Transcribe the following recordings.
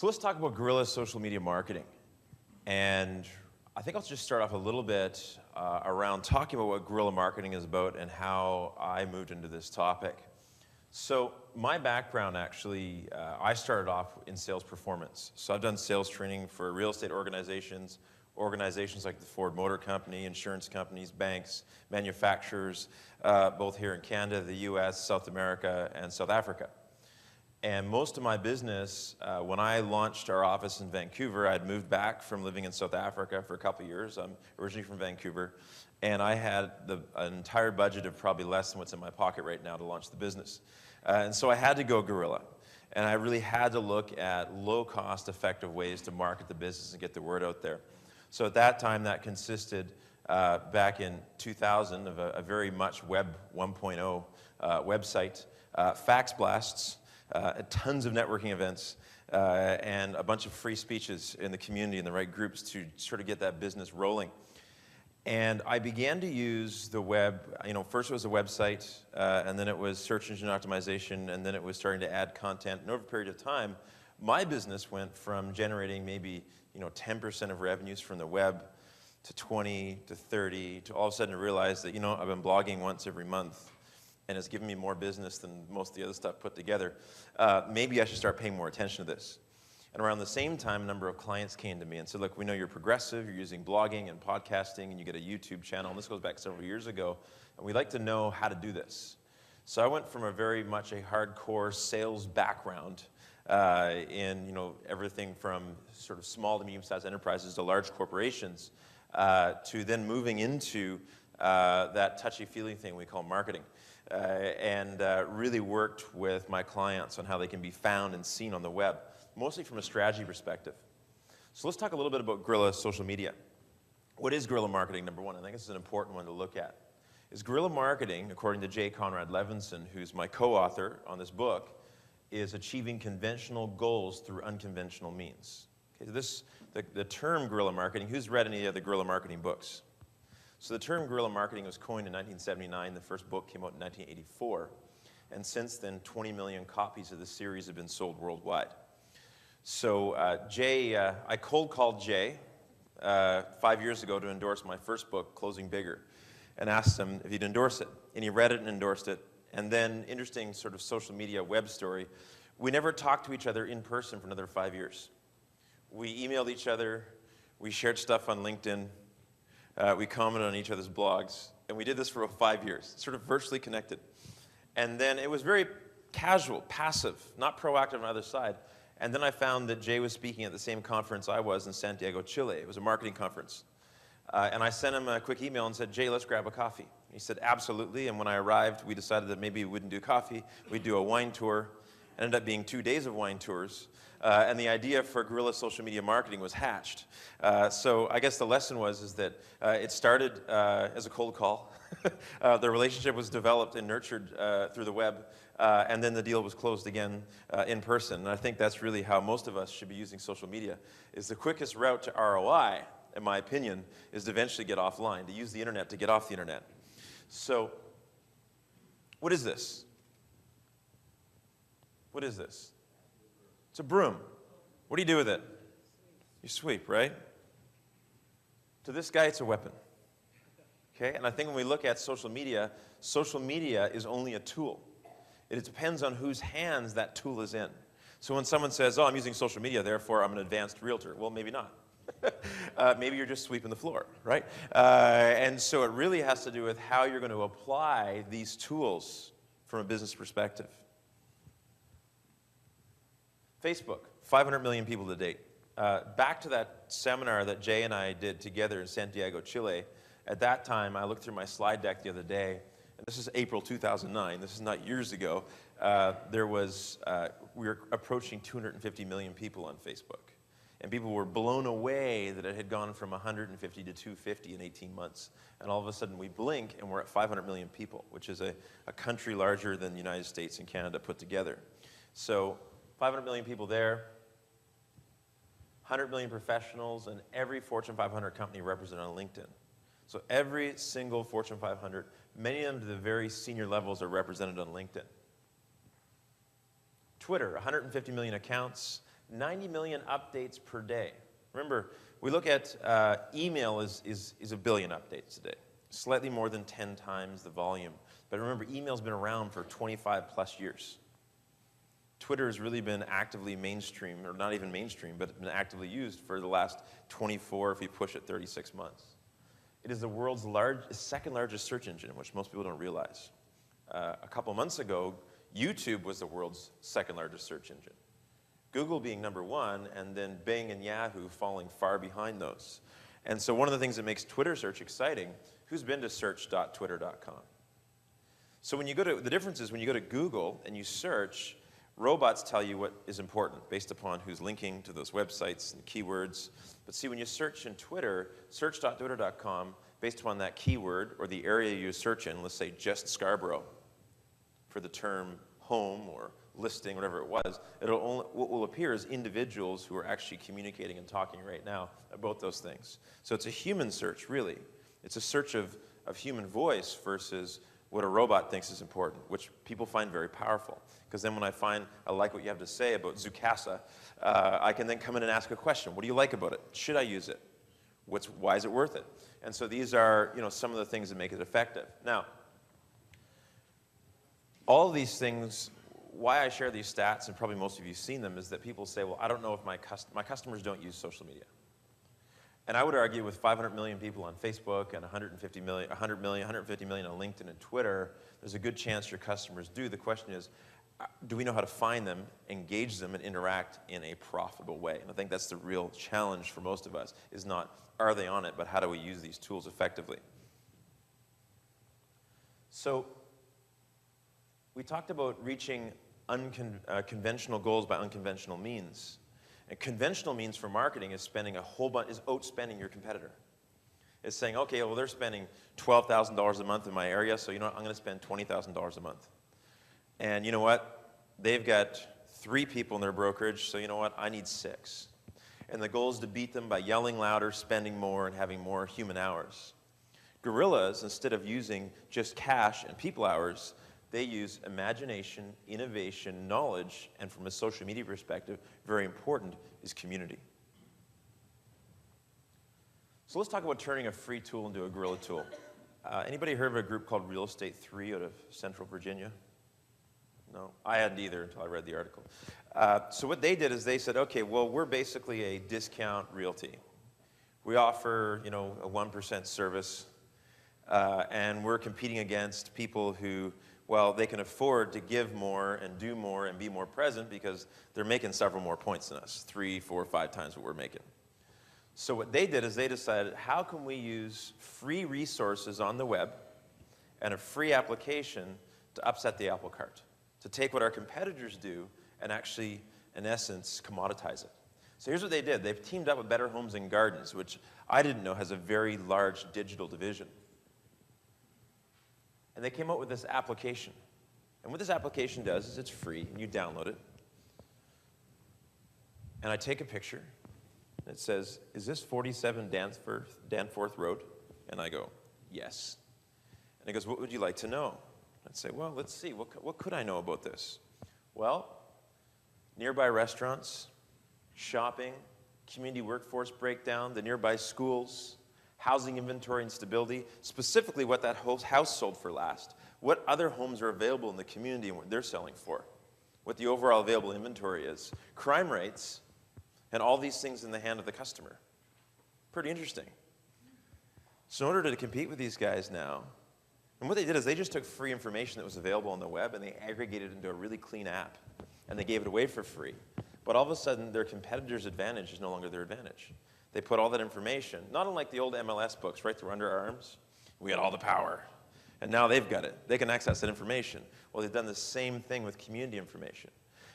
So let's talk about guerrilla social media marketing. And I think I'll just start off a little bit around talking about what guerrilla marketing is about and how I moved into this topic. So my background actually, I started off in sales performance. So I've done sales training for real estate organizations like the Ford Motor Company, insurance companies, banks, manufacturers, both here in Canada, the US, South America, and South Africa. And most of my business, when I launched our office in Vancouver, I'd moved back from living in South Africa for a couple of years. I'm originally from Vancouver. And I had an entire budget of probably less than what's in my pocket right now to launch the business. And so I had to go guerrilla. And I really had to look at low-cost, effective ways to market the business and get the word out there. So at that time, that consisted, back in 2000, of a very much Web 1.0 website, fax blasts, tons of networking events, and a bunch of free speeches in the community in the right groups to sort of get that business rolling. And I began to use the web, first it was a website, and then it was search engine optimization, and then it was starting to add content. And over a period of time, my business went from generating maybe 10% of revenues from the web to 20 to 30 to all of a sudden realize that I've been blogging once every month, and it's given me more business than most of the other stuff put together. Maybe I should start paying more attention to this. And around the same time, a number of clients came to me and said, look, we know you're progressive, you're using blogging and podcasting, and you get a YouTube channel, and this goes back several years ago, and we'd like to know how to do this. So I went from a very much a hardcore sales background in everything from sort of small to medium-sized enterprises to large corporations, to then moving into that touchy-feely thing we call marketing. And really worked with my clients on how they can be found and seen on the web, mostly from a strategy perspective. So let's talk a little bit about guerrilla social media. What is guerrilla marketing, number one? I think this is an important one to look at. Is guerrilla marketing, according to J. Conrad Levinson, who's my co-author on this book, is achieving conventional goals through unconventional means. Okay, so the term guerrilla marketing, who's read any of the guerrilla marketing books? So the term guerrilla marketing was coined in 1979. The first book came out in 1984. And since then, 20 million copies of the series have been sold worldwide. So I cold called Jay 5 years ago to endorse my first book, Closing Bigger, and asked him if he'd endorse it. And he read it and endorsed it. And then, interesting sort of social media web story, we never talked to each other in person for another 5 years. We emailed each other, we shared stuff on LinkedIn, we commented on each other's blogs, and we did this for about 5 years, sort of virtually connected. And then it was very casual, passive, not proactive on either side. And then I found that Jay was speaking at the same conference I was in Santiago, Chile. It was a marketing conference. And I sent him a quick email and said, Jay, let's grab a coffee. He said, absolutely. And when I arrived, we decided that maybe we wouldn't do coffee. We'd do a wine tour. It ended up being 2 days of wine tours. And the idea for guerrilla social media marketing was hatched. So I guess the lesson is that it started as a cold call. The relationship was developed and nurtured through the web. And then the deal was closed again in person. And I think that's really how most of us should be using social media. Is the quickest route to ROI, in my opinion, is to eventually get offline, to use the internet to get off the internet. So what is this? What is this? It's a broom. What do you do with it? You sweep, right? To this guy, it's a weapon. Okay? And I think when we look at social media is only a tool. It depends on whose hands that tool is in. So when someone says, oh, I'm using social media, therefore I'm an advanced realtor. Well, maybe not. Maybe you're just sweeping the floor, right? And so it really has to do with how you're going to apply these tools from a business perspective. Facebook, 500 million people to date. Back to that seminar that Jay and I did together in Santiago, Chile, at that time, I looked through my slide deck the other day, and this is April 2009. This is not years ago. We were approaching 250 million people on Facebook. And people were blown away that it had gone from 150 to 250 in 18 months. And all of a sudden we blink and we're at 500 million people, which is a country larger than the United States and Canada put together. So 500 million people there, 100 million professionals, and every Fortune 500 company represented on LinkedIn. So every single Fortune 500, many of them to the very senior levels, are represented on LinkedIn. Twitter, 150 million accounts, 90 million updates per day. Remember, we look at email is a billion updates a day, slightly more than 10 times the volume. But remember, email's been around for 25 plus years. Twitter has really been actively mainstream, or not even mainstream, but been actively used for the last 24, if we push it, 36 months. It is the world's second largest search engine, which most people don't realize. A couple months ago, YouTube was the world's second largest search engine. Google being number one, and then Bing and Yahoo falling far behind those. And so one of the things that makes Twitter search exciting, who's been to search.twitter.com? So when you go to, the difference is when you go to Google and you search, robots tell you what is important based upon who's linking to those websites and keywords. But see, when you search in Twitter, search.twitter.com, based upon that keyword or the area you search in, let's say just Scarborough, for the term home or listing, whatever it was, what will appear is individuals who are actually communicating and talking right now about those things. So it's a human search, really. It's a search of human voice versus what a robot thinks is important, which people find very powerful. Because then when I like what you have to say about Zoocasa, I can then come in and ask a question. What do you like about it? Should I use it? Why is it worth it? And so these are some of the things that make it effective. Now, all of these things, why I share these stats, and probably most of you have seen them, is that people say, well, I don't know if my customers don't use social media. And I would argue with 500 million people on Facebook and 150 million, 100 million, 150 million on LinkedIn and Twitter, there's a good chance your customers do. The question is, do we know how to find them, engage them, and interact in a profitable way? And I think that's the real challenge for most of us, is not, are they on it, but how do we use these tools effectively? So we talked about reaching conventional goals by unconventional means. And conventional means for marketing is spending a whole bunch, is outspending your competitor. It's saying, okay, well, they're spending $12,000 a month in my area, so you know what, I'm going to spend $20,000 a month. And you know what, they've got 3 people in their brokerage, so you know what, I need 6. And the goal is to beat them by yelling louder, spending more, and having more human hours. Gorillas, instead of using just cash and people hours, they use imagination, innovation, knowledge, and from a social media perspective, very important, is community. So let's talk about turning a free tool into a guerrilla tool. Anybody heard of a group called Real Estate 3 out of Central Virginia? No, I hadn't either until I read the article. So what they did is they said, okay, well, we're basically a discount realty. We offer, a 1% service, and we're competing against people who, well, they can afford to give more and do more and be more present because they're making several more points than us, 3, 4, 5 times what we're making. So what they did is they decided, how can we use free resources on the web and a free application to upset the apple cart, to take what our competitors do and actually, in essence, commoditize it. So here's what they did. They've teamed up with Better Homes and Gardens, which I didn't know has a very large digital division. And they came out with this application. And what this application does is it's free, and you download it. And I take a picture, and it says, is this 47 Danforth Road? And I go, yes. And it goes, what would you like to know? I'd say, well, let's see, what could I know about this? Well, nearby restaurants, shopping, community workforce breakdown, the nearby schools, housing inventory and stability, specifically what that house sold for last, what other homes are available in the community and what they're selling for, what the overall available inventory is, crime rates, and all these things in the hand of the customer. Pretty interesting. So in order to compete with these guys now, and what they did is they just took free information that was available on the web and they aggregated it into a really clean app, and they gave it away for free. But all of a sudden, their competitor's advantage is no longer their advantage. They put all that information, not unlike the old MLS books, right through under our arms. We had all the power. And now they've got it. They can access that information. Well, they've done the same thing with community information.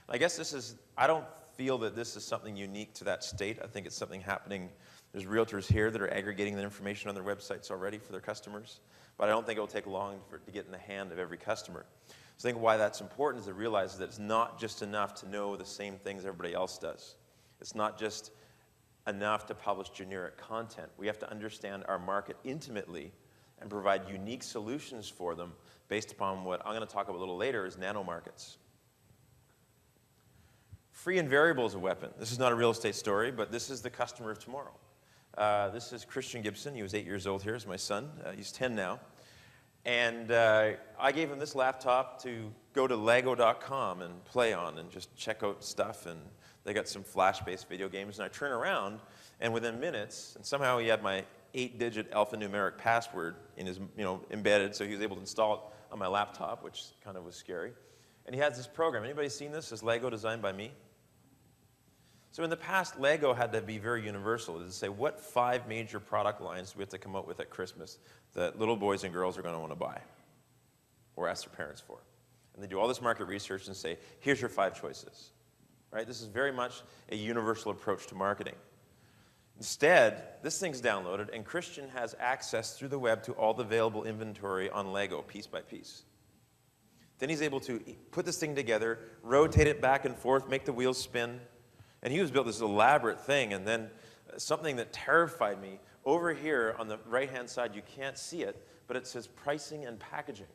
I guess I don't feel that this is something unique to that state. I think it's something happening. There's realtors here that are aggregating that information on their websites already for their customers. But I don't think it will take long for it to get in the hand of every customer. So I think why that's important is to realize that it's not just enough to know the same things everybody else does. It's not just enough to publish generic content. We have to understand our market intimately and provide unique solutions for them based upon what I'm going to talk about a little later is nano markets. Free and variable is a weapon. This is not a real estate story, but this is the customer of tomorrow. This is Christian Gibson. He was 8 years old here. He's my son. He's 10 now. And I gave him this laptop to go to lego.com and play on and just check out stuff. And they got some Flash-based video games. And I turn around, and within minutes, and somehow he had my 8-digit alphanumeric password in his, embedded, so he was able to install it on my laptop, which kind of was scary. And he has this program. Anybody seen this? This Lego designed by me. So in the past, Lego had to be very universal. To say, what 5 major product lines do we have to come up with at Christmas that little boys and girls are going to want to buy or ask their parents for? And they do all this market research and say, here's your 5 choices. Right? This is very much a universal approach to marketing. Instead, this thing's downloaded, and Christian has access through the web to all the available inventory on Lego, piece by piece. Then he's able to put this thing together, rotate it back and forth, make the wheels spin. And he was built this elaborate thing, and then something that terrified me. Over here on the right-hand side, you can't see it, but it says pricing and packaging.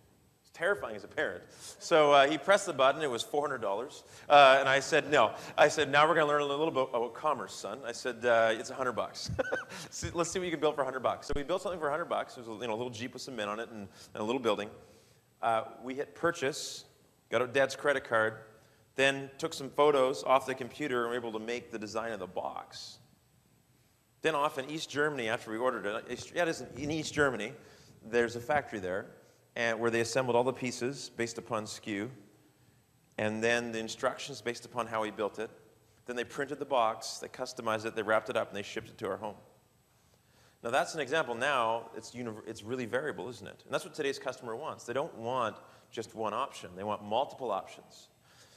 It's terrifying as a parent. So he pressed the button. It was $400. And I said, no. I said, now we're going to learn a little bit about commerce, son. I said, it's $100. Let's see what you can build for $100. So we built something for $100. It was a little Jeep with some men on it and a little building. We hit purchase, got out Dad's credit card, then took some photos off the computer and were able to make the design of the box. Then off in East Germany, after we ordered it, in East Germany, there's a factory there where they assembled all the pieces based upon SKU, and then the instructions based upon how he built it. Then they printed the box, they customized it, they wrapped it up, and they shipped it to our home. Now that's an example. Now it's really variable, isn't it? And that's what today's customer wants. They don't want just one option. They want multiple options.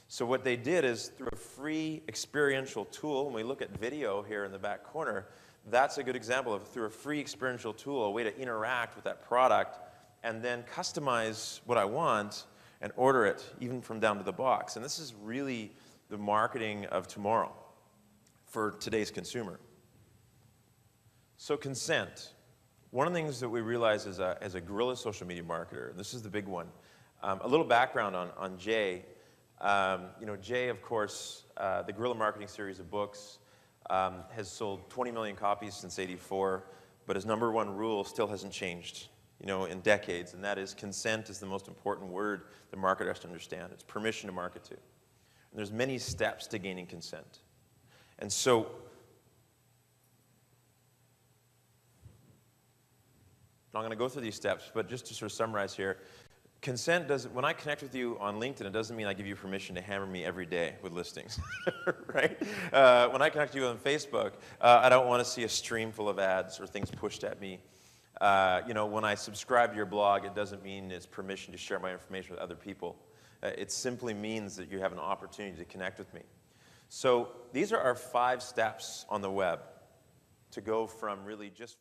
So what they did is, through a free experiential tool, when we look at video here in the back corner, that's a good example of, through a free experiential tool, a way to interact with that product and then customize what I want and order it, even from down to the box. And this is really the marketing of tomorrow for today's consumer. So consent. One of the things that we realize as a guerrilla social media marketer, and this is the big one, a little background on Jay. Jay, of course, the Guerrilla Marketing series of books has sold 20 million copies since '84, but his #1 rule still hasn't changed, in decades, and that is consent is the most important word the marketer has to understand. It's permission to market to. And there's many steps to gaining consent. And so, I'm going to go through these steps, but just to sort of summarize here, consent doesn't, when I connect with you on LinkedIn, it doesn't mean I give you permission to hammer me every day with listings, right? When I connect with you on Facebook, I don't want to see a stream full of ads or things pushed at me. When I subscribe to your blog, it doesn't mean it's permission to share my information with other people. It simply means that you have an opportunity to connect with me. So these are our 5 steps on the web to go from really just